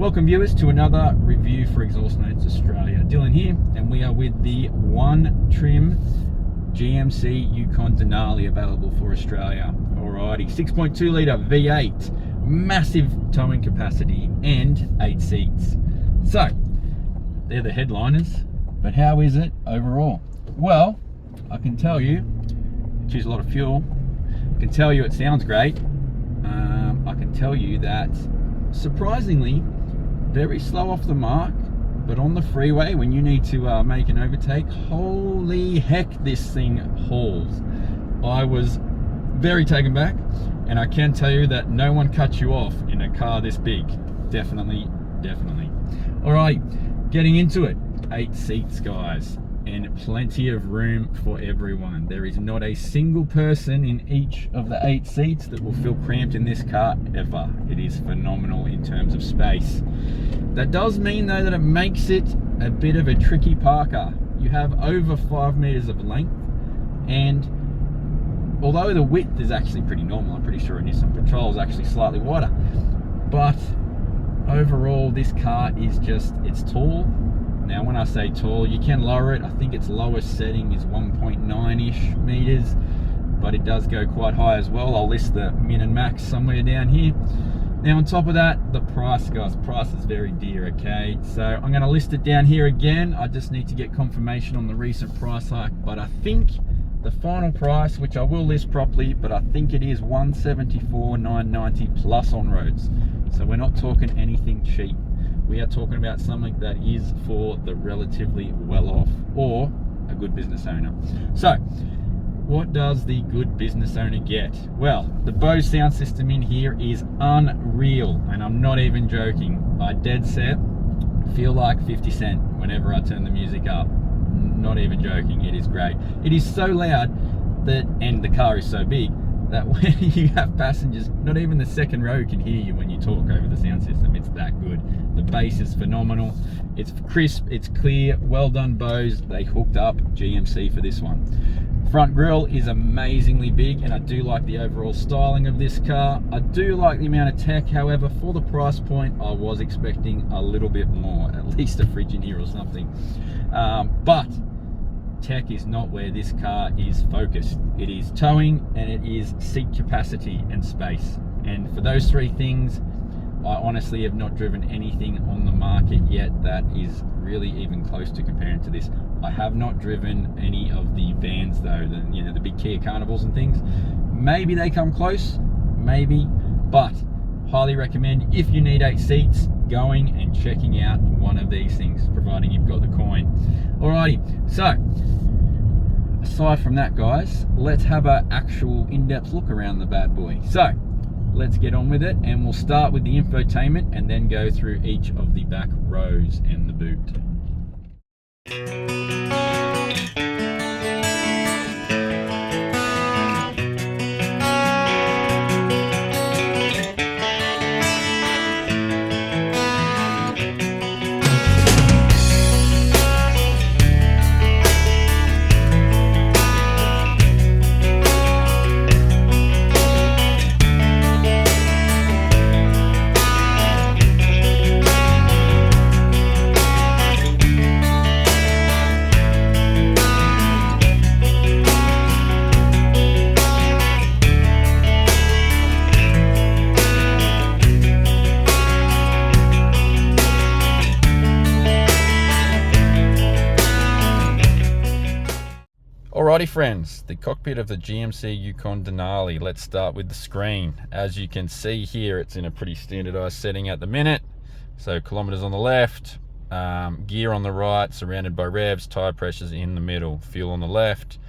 Welcome viewers to another review for Exhaust Notes Australia. Dylan here, and we are with the one trim GMC Yukon Denali available for Australia. Alrighty, 6.2 litre V8, massive towing capacity and 8 seats. So, they're the headliners, but how is it overall? Well, I can tell you, it uses a lot of fuel. I can tell you it sounds great. I can tell you that surprisingly very slow off the mark, but on the freeway when you need to make an overtake, holy heck, this thing hauls. I was very taken back, and I can tell you that no one cuts you off in a car this big. Definitely. All right, getting into it. 8 seats, guys, and plenty of room for everyone. There is not a single person in each of the 8 seats that will feel cramped in this car ever. It is phenomenal in terms of space. That does mean though that it makes it a bit of a tricky parker. You have over 5 meters of length, and although the width is actually pretty normal, I'm pretty sure a Nissan Patrol is actually slightly wider, but overall this car is just, it's tall. Now when I say tall, you can lower it. I think its lowest setting is 1.9-ish meters, but it does go quite high as well. I'll list the min and max somewhere down here. Now on top of that, the price, guys, price is very dear, okay? So I'm gonna list it down here again. I just need to get confirmation on the recent price hike, but I think the final price, which I will list properly, but I think it is $174,990 plus on roads. So we're not talking anything cheap. We are talking about something that is for the relatively well-off or a good business owner. So, what does the good business owner get? Well, the Bose sound system in here is unreal, and I'm not even joking. I dead set feel like 50 Cent whenever I turn the music up. Not even joking, it is great. It is so loud that, and the car is so big, that when you have passengers, not even the second row can hear you when you talk over the sound system. It's that good. The bass is phenomenal. It's crisp, it's clear, well done Bose. They hooked up GMC for this one. Front grille is amazingly big, and I do like the overall styling of this car. I do like the amount of tech, however, for the price point, I was expecting a little bit more, at least a fridge in here or something. But tech is not where this car is focused. It is towing, and it is seat capacity and space. And for those 3 things, I honestly have not driven anything on the market yet that is really even close to comparing to this. I have not driven any of the vans though, the big Kia Carnivals and things. Maybe they come close, maybe, but highly recommend, if you need 8 seats, going and checking out one of these things, providing you've got the coin. Alrighty, so aside from that, guys, let's have an actual in-depth look around the bad boy. So let's get on with it, and we'll start with the infotainment and then go through each of the back rows and the boot. Alrighty friends, the cockpit of the GMC Yukon Denali. Let's start with the screen. As you can see here, it's in a pretty standardized setting at the minute. So kilometers on the left, gear on the right, surrounded by revs, tire pressures in the middle, fuel on the left,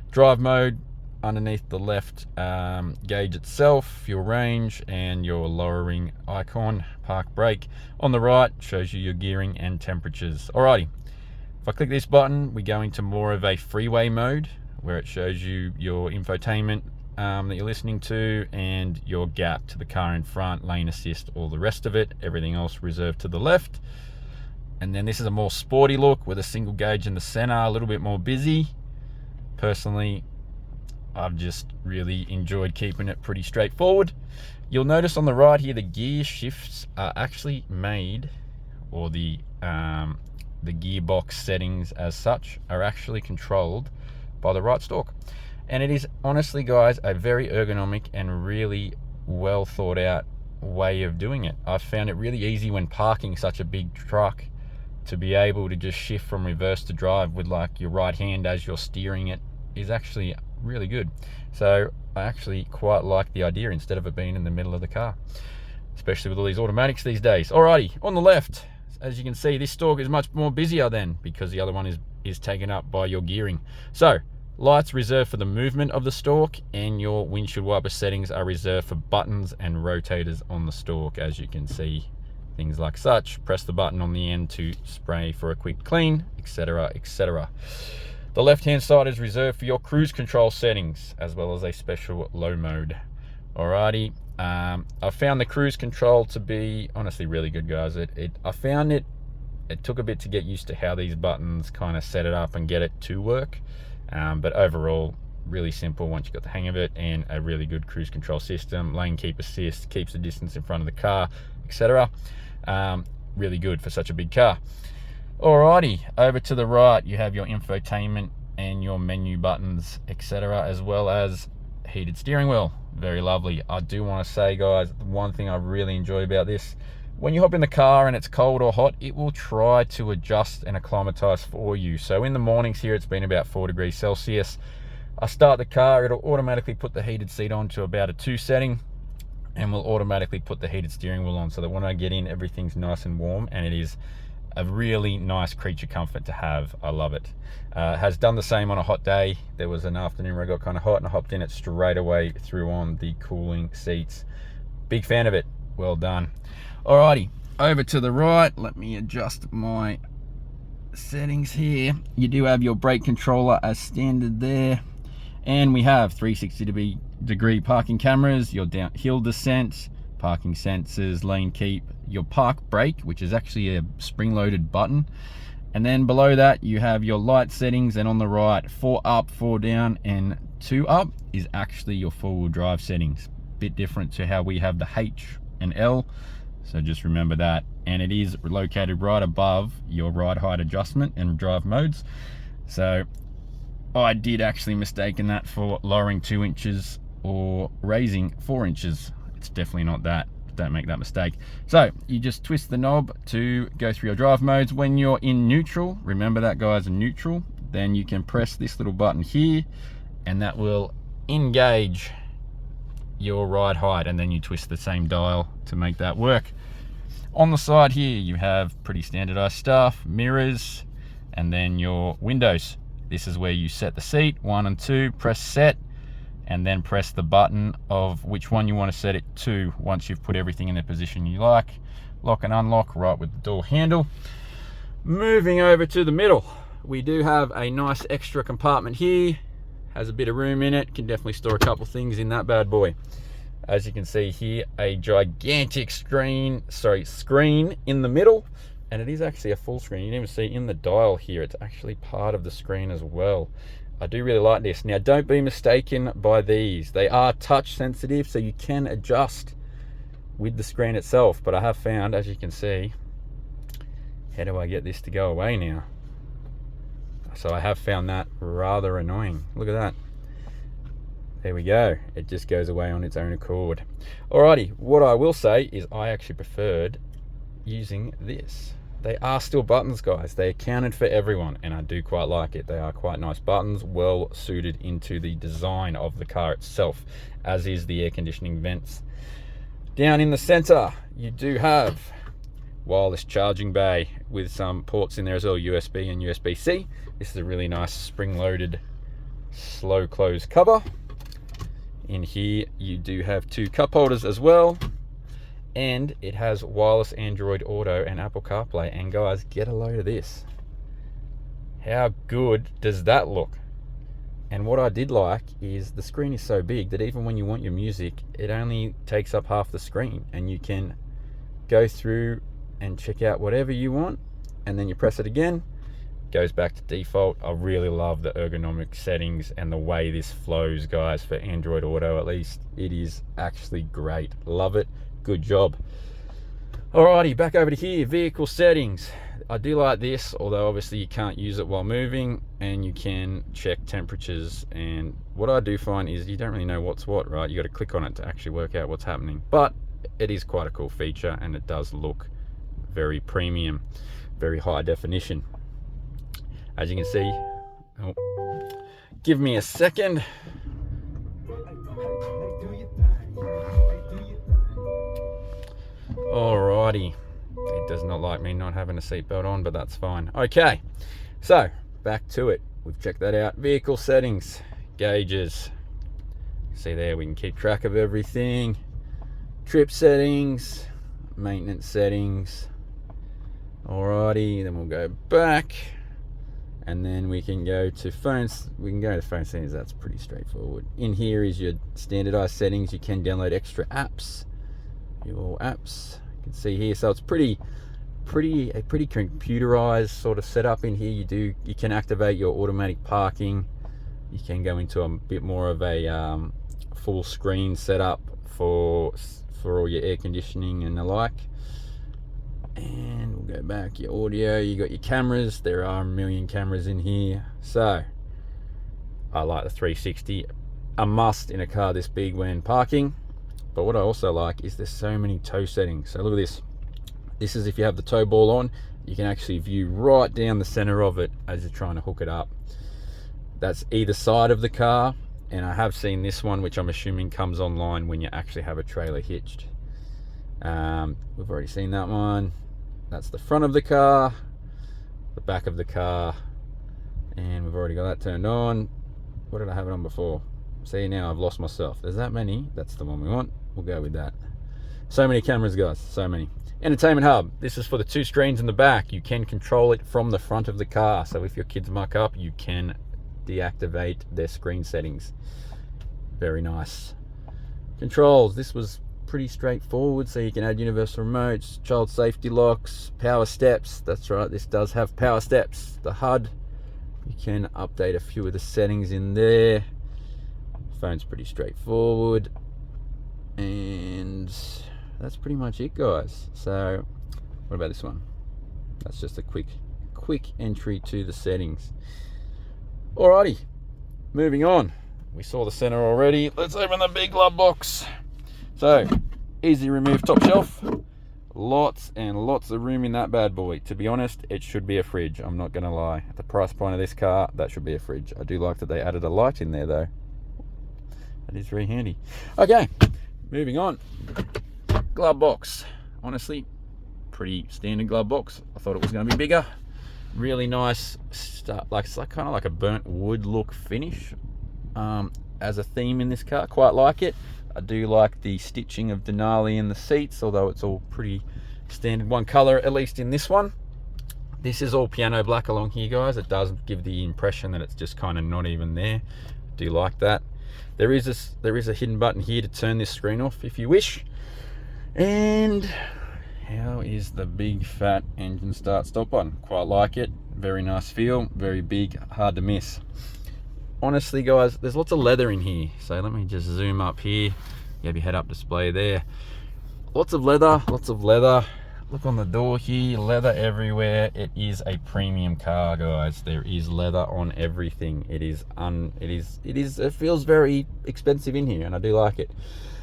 drive mode underneath the left gauge itself, fuel range, and your lowering icon, park brake. On the right shows you your gearing and temperatures. Alrighty. If I click this button, we go into more of a freeway mode, where it shows you your infotainment that you're listening to, and your gap to the car in front, lane assist, all the rest of it. Everything else reserved to the left. And then this is a more sporty look with a single gauge in the center, a little bit more busy. Personally, I've just really enjoyed keeping it pretty straightforward. You'll notice on the right here, the gear shifts are actually made, or the gearbox settings as such are actually controlled by the right stalk. And it is honestly, guys, a very ergonomic and really well thought out way of doing it. I've found it really easy when parking such a big truck to be able to just shift from reverse to drive with like your right hand as you're steering it is actually really good. So I actually quite like the idea instead of it being in the middle of the car, especially with all these automatics these days. Alrighty, on the left, as you can see, this stalk is much more busier then, because the other one is taken up by your gearing. So lights reserved for the movement of the stalk, and your windshield wiper settings are reserved for buttons and rotators on the stalk, as you can see. Things like such, press the button on the end to spray for a quick clean, etc, etc. The left hand side is reserved for your cruise control settings, as well as a special low mode. Alrighty, I found the cruise control to be honestly really good, guys. I found it took a bit to get used to how these buttons kind of set it up and get it to work, but overall really simple once you got the hang of it, and a really good cruise control system. Lane keep assist, keeps the distance in front of the car, etc. Really good for such a big car. Alrighty, over to the right you have your infotainment and your menu buttons, etc., as well as heated steering wheel. Very lovely. I do want to say, guys, the one thing I really enjoy about this, when you hop in the car and it's cold or hot, it will try to adjust and acclimatize for you. So in the mornings here, it's been about 4 degrees Celsius. I start the car, it'll automatically put the heated seat on to about a 2 setting, and will automatically put the heated steering wheel on, so that when I get in, everything's nice and warm, and it is a really nice creature comfort to have. I love it. Has done the same on a hot day. There was an afternoon where I got kind of hot and I hopped in it straight away, threw on the cooling seats. Big fan of it. Well done. Alrighty, over to the right, let me adjust my settings here. You do have your brake controller as standard there, and we have 360-degree parking cameras, your hill descent, parking sensors, lane keep, your park brake, which is actually a spring-loaded button, and then below that you have your light settings, and on the right, 4 up, 4 down, and 2 up is actually your 4-wheel drive settings. Bit different to how we have the H and L, so just remember that. And it is located right above your ride height adjustment and drive modes. So I did actually mistaken that for lowering 2 inches or raising 4 inches. It's definitely not that. Don't make that mistake. So you just twist the knob to go through your drive modes. When you're in neutral, remember that, guys, in neutral, then you can press this little button here, and that will engage your ride height, and then you twist the same dial to make that work. On the side here you have pretty standardized stuff, mirrors, and then your windows. This is where you set the seat, 1 and 2, press set, and then press the button of which one you want to set it to once you've put everything in the position you like. Lock and unlock right with the door handle. Moving over to the middle, we do have a nice extra compartment here. Has a bit of room in it, can definitely store a couple things in that bad boy. As you can see here, a gigantic screen in the middle, and it is actually a full screen. You can even see in the dial here, it's actually part of the screen as well. I do really like this. Now, don't be mistaken by these. They are touch sensitive, so you can adjust with the screen itself, but I have found, as you can see, how do I get this to go away now? So I have found that rather annoying. Look at that. There we go. It just goes away on its own accord. Alrighty, what I will say is I actually preferred using this. They are still buttons, guys. They accounted for everyone, and I do quite like it. They are quite nice buttons, well suited into the design of the car itself, as is the air conditioning vents. Down in the center, you do have wireless charging bay with some ports in there as well, USB and USB-C. This is a really nice spring-loaded slow close cover. In here you do have 2 cup holders as well, and it has wireless Android Auto and Apple CarPlay. And guys, get a load of this. How good does that look? And what I did like is the screen is so big that even when you want your music, it only takes up half the screen, and you can go through and check out whatever you want, and then you press it again, goes back to default. I really love the ergonomic settings and the way this flows, guys, for Android Auto at least. It is actually great. Love it. Good job. Alrighty, back over to here, vehicle settings. I do like this, although obviously you can't use it while moving, and you can check temperatures. And what I do find is you don't really know what's what, right? You got to click on it to actually work out what's happening. But it is quite a cool feature, and it does look very premium, very high definition. As you can see, give me a second. Alrighty, it does not like me not having a seatbelt on, but that's fine. Okay, so back to it. We've checked that out. Vehicle settings, gauges. See there, we can keep track of everything. Trip settings, maintenance settings. Alrighty, then we'll go back, and then we can go to phones. We can go to phone settings. That's pretty straightforward. In here is your standardized settings. You can download extra apps. Your apps, you can see here. So it's a pretty computerized sort of setup in here. You can activate your automatic parking. You can go into a bit more of a full screen setup for all your air conditioning and the like. And we'll go back. Your audio, you got your cameras. There are a million cameras in here. So I like the 360, a must in a car this big when parking. But what I also like is there's so many tow settings. So look at this. This is if you have the tow ball on, you can actually view right down the center of it as you're trying to hook it up. That's either side of the car, and I have seen this one, which I'm assuming comes online when you actually have a trailer hitched. We've already seen that one. That's the front of the car, the back of the car, and we've already got that turned on. What did I have it on before? See, now I've lost myself. There's that many. That's the one we want. We'll go with that. So many cameras, guys. So many. Entertainment hub. This is for the 2 screens in the back. You can control it from the front of the car. So if your kids muck up, you can deactivate their screen settings. Very nice. Controls. This was pretty straightforward. So you can add universal remotes, child safety locks, power steps. That's right. This does have power steps. The HUD. You can update a few of the settings in there. Phone's pretty straightforward, and that's pretty much it, guys. So what about this one? That's just a quick entry to the settings. Alrighty, moving on. We saw the center already. Let's open the big glove box. So easy remove top shelf. Lots and lots of room in that bad boy. To be honest, it should be a fridge. I'm not gonna lie. At the price point of this car, that should be a fridge. I do like that they added a light in there though. That is very handy. Okay, moving on. Glove box. Honestly, pretty standard glove box. I thought it was going to be bigger. Really nice, like it's like kind of like a burnt wood look finish as a theme in this car. Quite like it. I do like the stitching of Denali in the seats, although it's all pretty standard one color, at least in this one. This is all piano black along here, guys. It does give the impression that it's just kind of not even there. I do like that. There is a hidden button here to turn this screen off if you wish. And how is the big fat engine start stop button? Quite like it. Very nice feel, very big, hard to miss. Honestly, guys, there's lots of leather in here. So let me just zoom up here. You have your head-up display there. Lots of leather, lots of leather. Look on the door here, leather everywhere. It is a premium car, guys. There is leather on everything. It feels very expensive in here, and I do like it.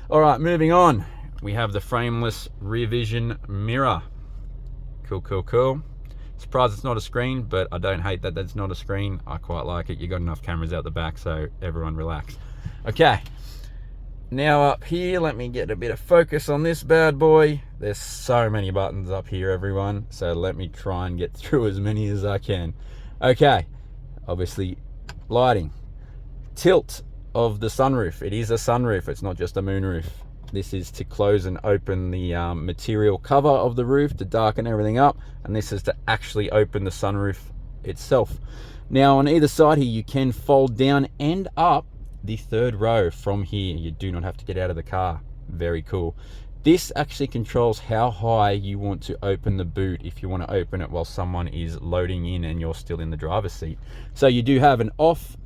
All right, moving on. We have the frameless rear vision mirror. Cool. Surprised it's not a screen, but I don't hate that that's not a screen. I quite like it. You got enough cameras out the back, so everyone relax. Okay. Now up here, let me get a bit of focus on this bad boy. There's so many buttons up here, everyone. So let me try and get through as many as I can. Okay, obviously lighting. Tilt of the sunroof. It is a sunroof, it's not just a moonroof. This is to close and open the material cover of the roof to darken everything up. And this is to actually open the sunroof itself. Now on either side here, you can fold down and up the third row from here. You do not have to get out of the car. Very cool. This actually controls how high you want to open the boot if you want to open it while someone is loading in and you're still in the driver's seat. So you do have an off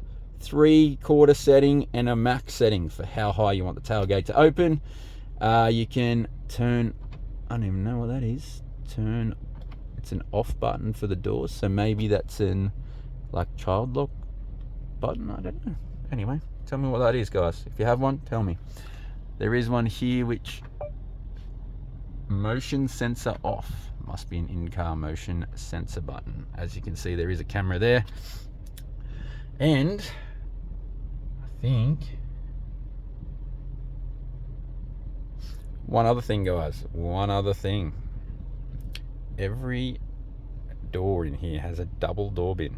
3/4 setting and a max setting for how high you want the tailgate to open. You can turn, I don't even know what that is, it's an off button for the doors, so maybe that's an like child lock button, I don't know. Anyway, tell me what that is, guys. If you have one, tell me. There is one here which motion sensor off, must be an in-car motion sensor button. As you can see, there is a camera there, and I think one other thing, guys, every door in here has a double door bin.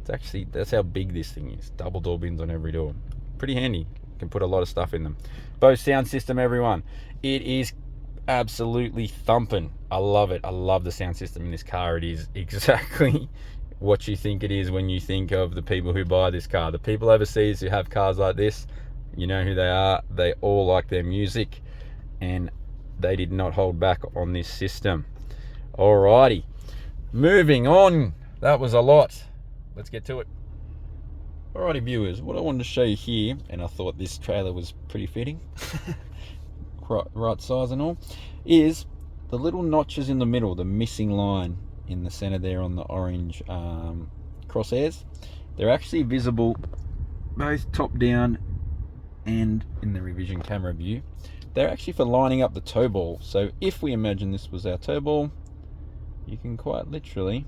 It's actually, that's how big this thing is. Double door bins on every door. Pretty handy. Can put a lot of stuff in them. Bose sound system, everyone. It is absolutely thumping. I love it. I love the sound system in this car. It is exactly what you think it is when you think of the people who buy this car. The people overseas who have cars like this, you know who they are. They all like their music, and they did not hold back on this system. Alrighty, moving on. That was a lot. Let's get to it. Alrighty, viewers, what I wanted to show you here, and I thought this trailer was pretty fitting, right size and all, is the little notches in the middle, the missing line in the center there on the orange crosshairs. They're actually visible both top down and in the revision camera view. They're actually for lining up the tow ball. So if we imagine this was our tow ball, you can quite literally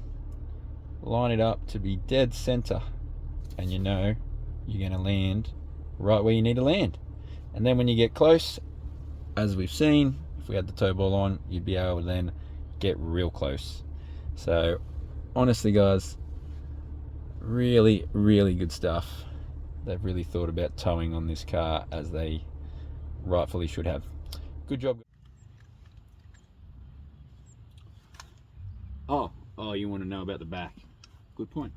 line it up to be dead center, and you know you're going to land right where you need to land. And then when you get close, as we've seen, if we had the tow ball on, you'd be able to then get real close. So honestly, guys, really good stuff. They've really thought about towing on this car, as they rightfully should have. Good job. Oh, you want to know about the back? Good point.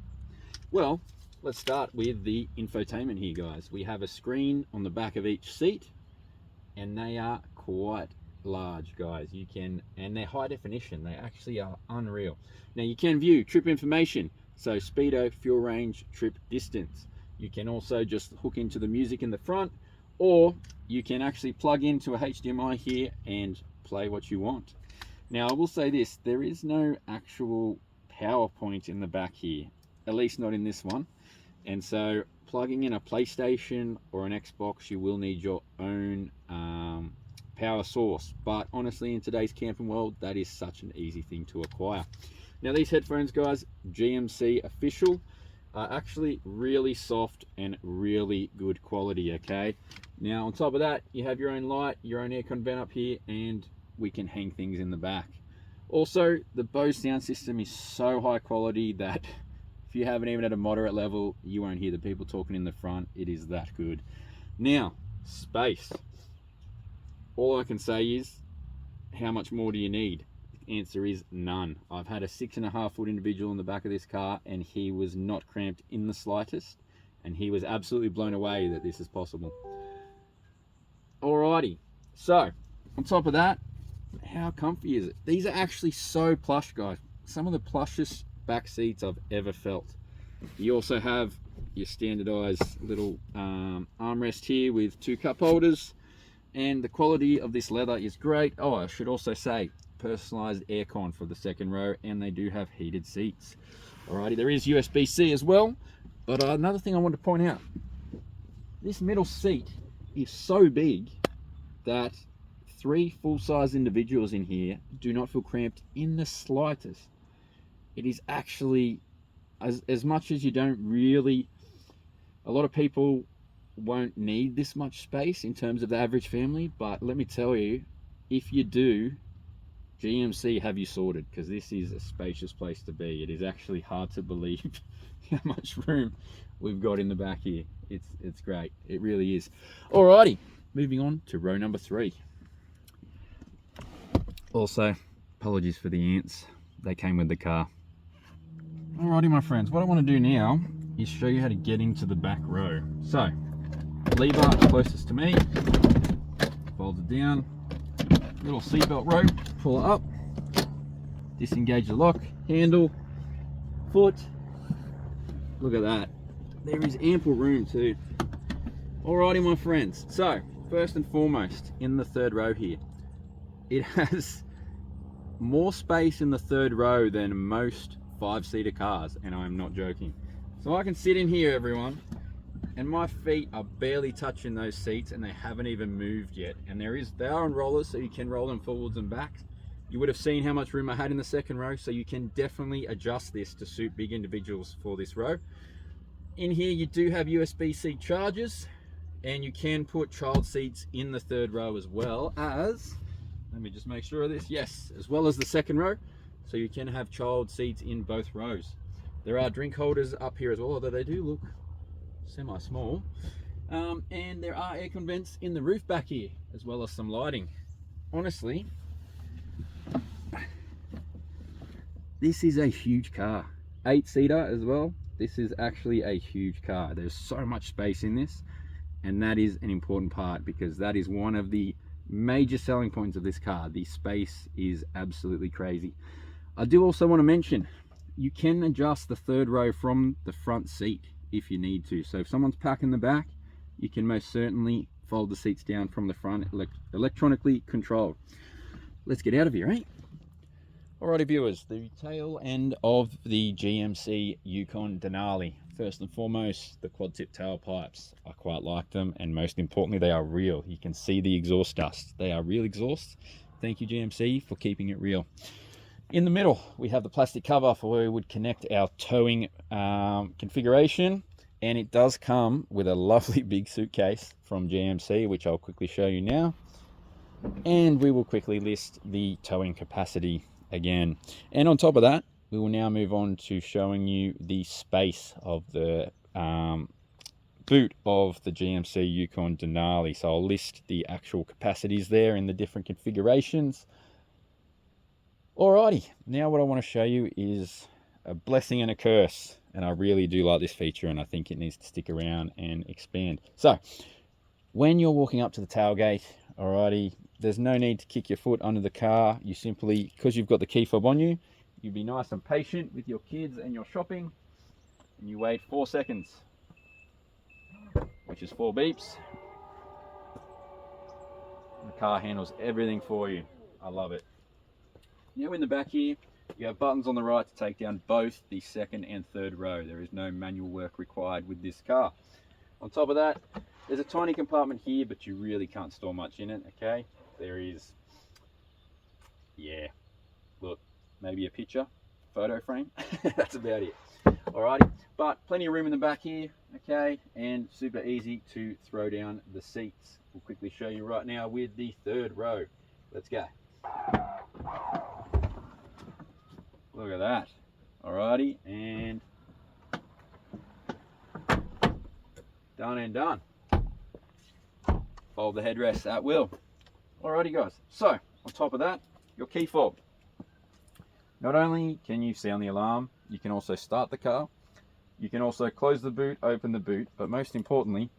Well, let's start with the infotainment here, guys. We have a screen on the back of each seat, and they are quite large, guys. And they're high definition. They actually are unreal. Now you can view trip information, so speedo, fuel range, trip distance. You can also just hook into the music in the front, or you can actually plug into a HDMI here and play what you want. Now I will say this, there is no actual power point in the back here, at least not in this one. And so plugging in a PlayStation or an Xbox, you will need your own power source. But honestly, in today's camping world, that is such an easy thing to acquire. Now these headphones, guys, GMC official, are actually really soft and really good quality, okay? Now on top of that, you have your own light, your own aircon vent up here, and we can hang things in the back. Also, the Bose sound system is so high quality that if you haven't even at a moderate level, you won't hear the people talking in the front. It is that good. Now, space. All I can say is, how much more do you need? The answer is none. I've had a 6.5-foot individual in the back of this car, and he was not cramped in the slightest, and he was absolutely blown away that this is possible. Alrighty, so on top of that, how comfy is it? These are actually so plush, guys. Some of the plushest back seats I've ever felt. You also have your standardized little armrest here with 2 cup holders, and the quality of this leather is great. Oh, I should also say personalized aircon for the second row, and they do have heated seats. Alrighty, there is USB-C as well. But another thing I want to point out, this middle seat is so big that 3 full-size individuals in here do not feel cramped in the slightest. It is actually, as much as you don't really, a lot of people won't need this much space in terms of the average family, but let me tell you, if you do, GMC have you sorted, because this is a spacious place to be. It is actually hard to believe how much room we've got in the back here. It's great, it really is. Alrighty, moving on to row number 3. Also, apologies for the ants, they came with the car. Alrighty, my friends, what I want to do now is show you how to get into the back row. So, lever closest to me, folds it down, little seatbelt rope, pull it up, disengage the lock, handle, foot. Look at that. There is ample room too. Alrighty, my friends. So, first and foremost, in the third row here, it has more space in the third row than most 5-seater cars, and I'm not joking. So I can sit in here, everyone, and my feet are barely touching those seats, and they haven't even moved yet. And they are on rollers, so you can roll them forwards and back. You would have seen how much room I had in the second row, so you can definitely adjust this to suit big individuals for this row. In here, you do have USB-C chargers, and you can put child seats in the third row as well as, let me just make sure of this, yes, as well as the second row. So you can have child seats in both rows. There are drink holders up here as well, although they do look semi-small. And there are aircon vents in the roof back here, as well as some lighting. Honestly, this is a huge car. 8-seater as well. This is actually a huge car. There's so much space in this, and that is an important part, because that is one of the major selling points of this car. The space is absolutely crazy. I do also want to mention, you can adjust the third row from the front seat if you need to. So if someone's packing the back, you can most certainly fold the seats down from the front, electronically controlled. Let's get out of here, eh? Alrighty, viewers, the tail end of the GMC Yukon Denali. First and foremost, the quad tip tailpipes. I quite like them, and most importantly, they are real. You can see the exhaust dust. They are real exhaust. Thank you, GMC, for keeping it real. In the middle, we have the plastic cover for where we would connect our towing configuration, and it does come with a lovely big suitcase from GMC, which I'll quickly show you now. And we will quickly list the towing capacity again. And on top of that, we will now move on to showing you the space of the boot of the GMC Yukon Denali. So I'll list the actual capacities there in the different configurations. Alrighty, now what I want to show you is a blessing and a curse, and I really do like this feature, and I think it needs to stick around and expand. So when you're walking up to the tailgate, alrighty, there's no need to kick your foot under the car. You simply, because you've got the key fob on you, you be nice and patient with your kids and your shopping, and you wait 4 seconds, which is 4 beeps. The car handles everything for you. I love it. Now in the back here, you have buttons on the right to take down both the second and third row. There is no manual work required with this car. On top of that, there's a tiny compartment here, but you really can't store much in it, okay? There is, yeah, look, maybe a picture, photo frame. That's about it. Alrighty, but plenty of room in the back here, okay? And super easy to throw down the seats. We'll quickly show you right now with the third row. Let's go. Look at that. Alrighty, and done and done. Fold the headrest at will. Alrighty guys, so on top of that, your key fob. Not only can you sound the alarm, you can also start the car. You can also close the boot, open the boot, but most importantly,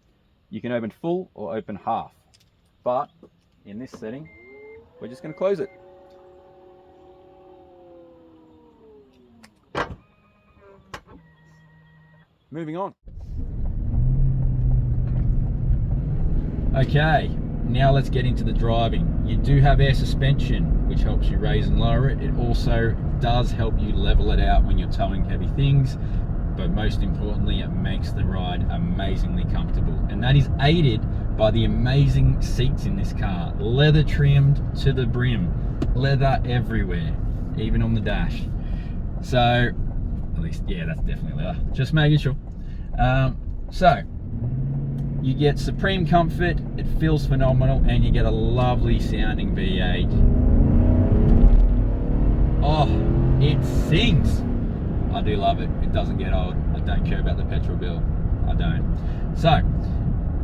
you can open full or open half. But in this setting, we're just going to close it. Moving on. Okay, now let's get into the driving. You do have air suspension, which helps you raise and lower it. It also does help you level it out when you're towing heavy things, but most importantly, it makes the ride amazingly comfortable. And that is aided by the amazing seats in this car. Leather trimmed to the brim, leather everywhere, even on the dash. So, at least, yeah, that's definitely leather. Just making sure. So, you get supreme comfort, it feels phenomenal, and you get a lovely sounding V8. Oh, it sings. I do love it. It doesn't get old. I don't care about the petrol bill. I don't. So,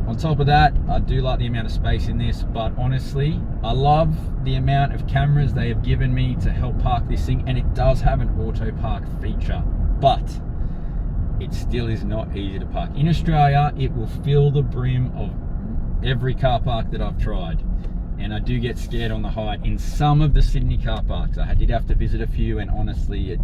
on top of that, I do like the amount of space in this, but honestly, I love the amount of cameras they have given me to help park this thing, and it does have an auto park feature, but it still is not easy to park. In Australia, it will fill the brim of every car park that I've tried, and I do get scared on the height in some of the Sydney car parks. I did have to visit a few, and honestly it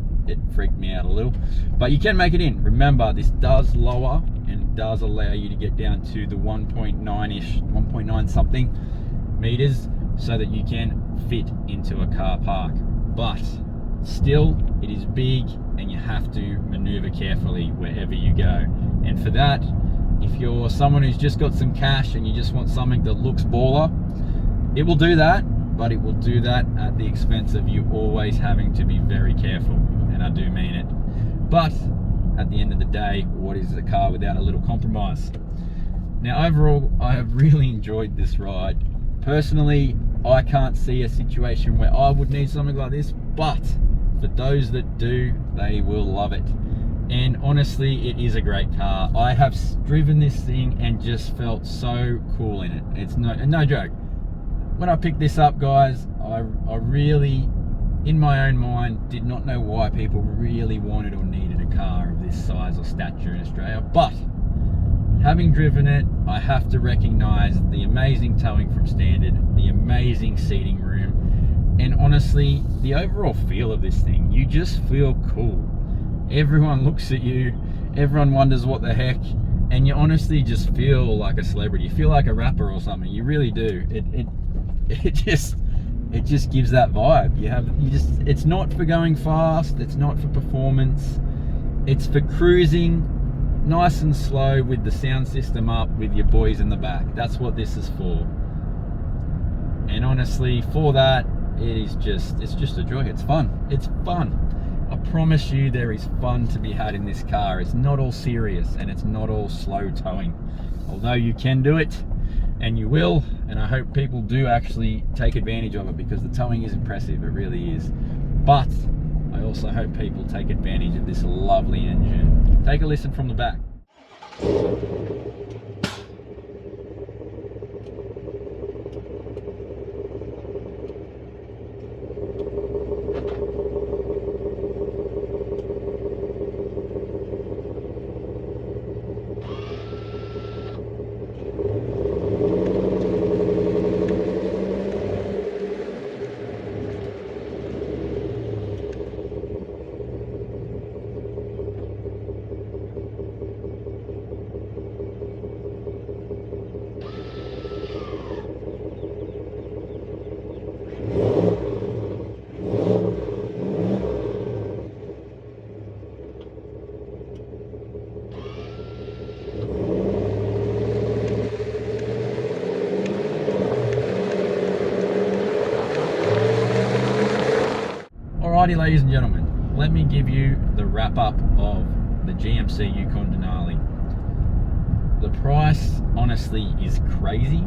freaked me out a little, but you can make it in. Remember, this does lower and does allow you to get down to the 1.9-ish, 1.9 something meters, so that you can fit into a car park. But still, it is big and you have to maneuver carefully wherever you go. And for that, if you're someone who's just got some cash and you just want something that looks baller, it will do that, but it will do that at the expense of you always having to be very careful, and I do mean it. But at the end of the day, what is a car without a little compromise? Now, overall, I have really enjoyed this ride. Personally, I can't see a situation where I would need something like this, but for those that do, they will love it. And honestly, it is a great car. I have driven this thing and just felt so cool in it. It's no joke. When I picked this up, guys, I really, in my own mind, did not know why people really wanted or needed a car of this size or stature in Australia. But having driven it, I have to recognize the amazing towing from standard, the amazing seating room, and honestly, the overall feel of this thing. You just feel cool. Everyone looks at you, everyone wonders what the heck, and you honestly just feel like a celebrity. You feel like a rapper or something. You really do. It just gives that vibe. It's not for going fast, it's not for performance, it's for cruising nice and slow with the sound system up with your boys in the back. That's what this is for. And honestly, for that, it's just a joy. It's fun. It's fun. I promise you, there is fun to be had in this car. It's not all serious and it's not all slow towing. Although you can do it, and you will, and I hope people do actually take advantage of it, because the towing is impressive, it really is. But I also hope people take advantage of this lovely engine. Take a listen from the back. Alrighty, ladies and gentlemen, let me give you the wrap up of the GMC Yukon Denali. The price honestly is crazy,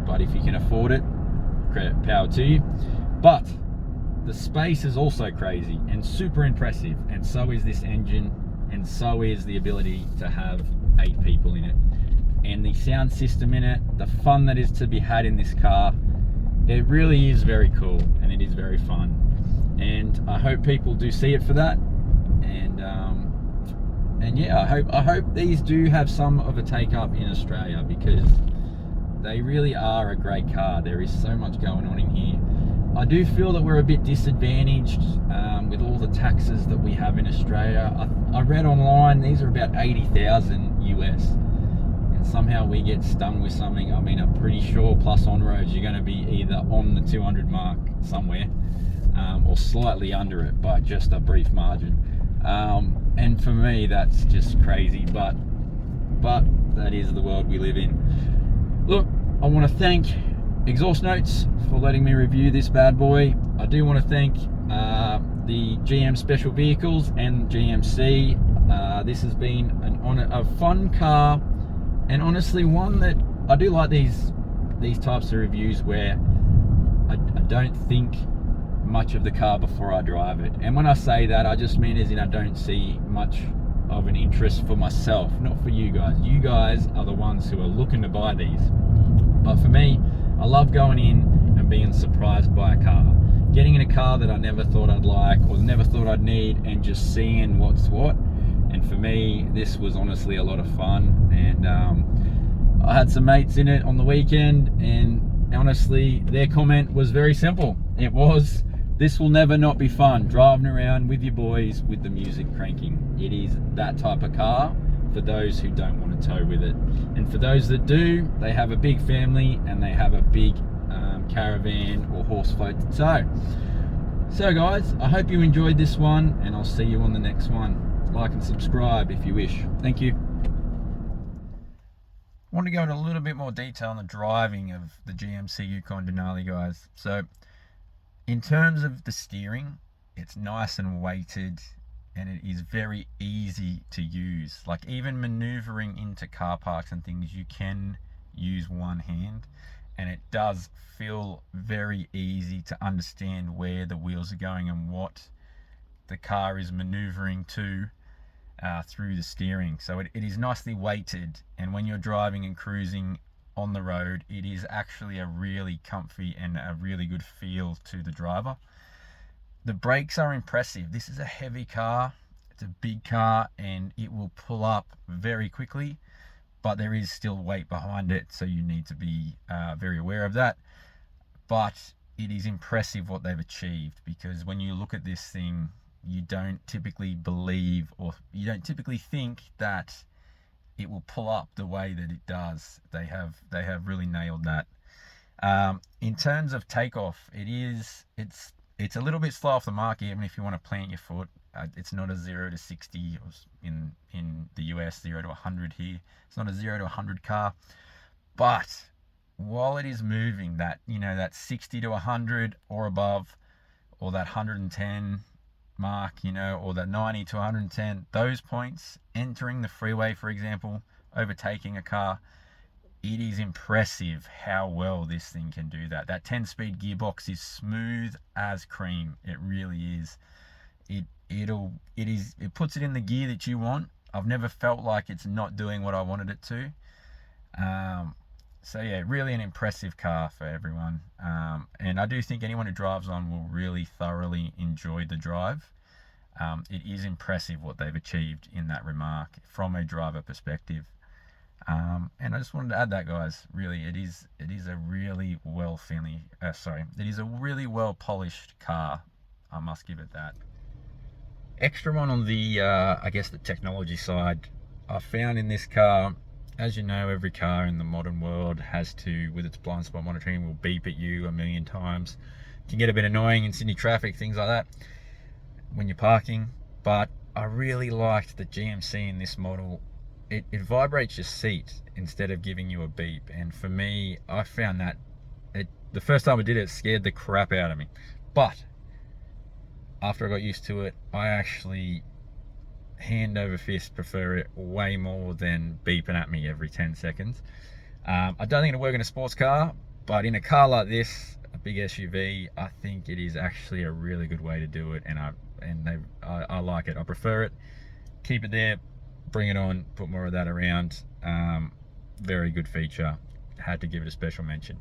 but if you can afford it, credit power to you. But the space is also crazy and super impressive, and so is this engine, and so is the ability to have 8 people in it, and the sound system in it, the fun that is to be had in this car. It really is very cool, and it is very fun. And I hope people do see it for that, and yeah, I hope these do have some of a take up in Australia, because they really are a great car. There is so much going on in here. I do feel that we're a bit disadvantaged with all the taxes that we have in Australia. I read online these are about 80,000 US, and somehow we get stung with something. I mean, I'm pretty sure plus on roads you're going to be either on the 200 mark somewhere, or slightly under it by just a brief margin, and for me that's just crazy, but that is the world we live in. Look, I want to thank Exhaust Notes for letting me review this bad boy. I do want to thank the GM Special Vehicles and GMC. This has been a fun car, and honestly one that I do like these types of reviews where I don't think much of the car before I drive it. And when I say that, I just mean as in I don't see much of an interest for myself, not for you guys. You guys are the ones who are looking to buy these. But for me, I love going in and being surprised by a car. Getting in a car that I never thought I'd like or never thought I'd need, and just seeing what's what. And for me, this was honestly a lot of fun. And I had some mates in it on the weekend, and honestly, their comment was very simple. It was, this will never not be fun, driving around with your boys with the music cranking. It is that type of car for those who don't want to tow with it. And for those that do, they have a big family and they have a big caravan or horse float to tow. So guys, I hope you enjoyed this one, and I'll see you on the next one. Like and subscribe if you wish. Thank you. I want to go into a little bit more detail on the driving of the GMC Yukon Denali, guys. So in terms of the steering, it's nice and weighted, and it is very easy to use. Like even maneuvering into car parks and things, you can use one hand, and it does feel very easy to understand where the wheels are going and what the car is maneuvering to through the steering. So it is nicely weighted, and when you're driving and cruising on the road, it is actually a really comfy and a really good feel to the driver. The brakes are impressive. This is a heavy car, it's a big car, and it will pull up very quickly, but there is still weight behind it, so you need to be very aware of that. But it is impressive what they've achieved, because when you look at this thing, you don't typically believe, or you don't typically think that it will pull up the way that it does. They have really nailed that. In terms of takeoff, it's a little bit slow off the mark, even if you want to plant your foot. It's not a 0 to 60 in the US, 0 to 100 here. It's not a 0 to 100 car, but while it is moving that, that 60 to 100 or above, or that 110 mark, or that 90 to 110, those points, entering the freeway, for example, overtaking a car, it is impressive how well this thing can do that. That 10-speed gearbox is smooth as cream. It really is. It puts it in the gear that you want. I've never felt like it's not doing what I wanted it to. So yeah, really an impressive car for everyone. And I do think anyone who drives on will really thoroughly enjoy the drive. It is impressive what they've achieved in that remark from a driver perspective. And I just wanted to add that, guys. Really, it is a really well polished car. I must give it that. Extra one on the, I guess the technology side, I found in this car, as you know, every car in the modern world has to, with its blind spot monitoring, will beep at you a million times. It can get a bit annoying in Sydney traffic, things like that, when you're parking. But I really liked the GMC in this model. It vibrates your seat instead of giving you a beep. And for me, I found that the first time I did it, it scared the crap out of me. But after I got used to it, I actually hand over fist prefer it way more than beeping at me every 10 seconds. I don't think it'll work in a sports car, but in a car like this, a big SUV, I think it is actually a really good way to do it, and I like it. I prefer it. Keep it there, bring it on, put more of that around. Very good feature. Had to give it a special mention.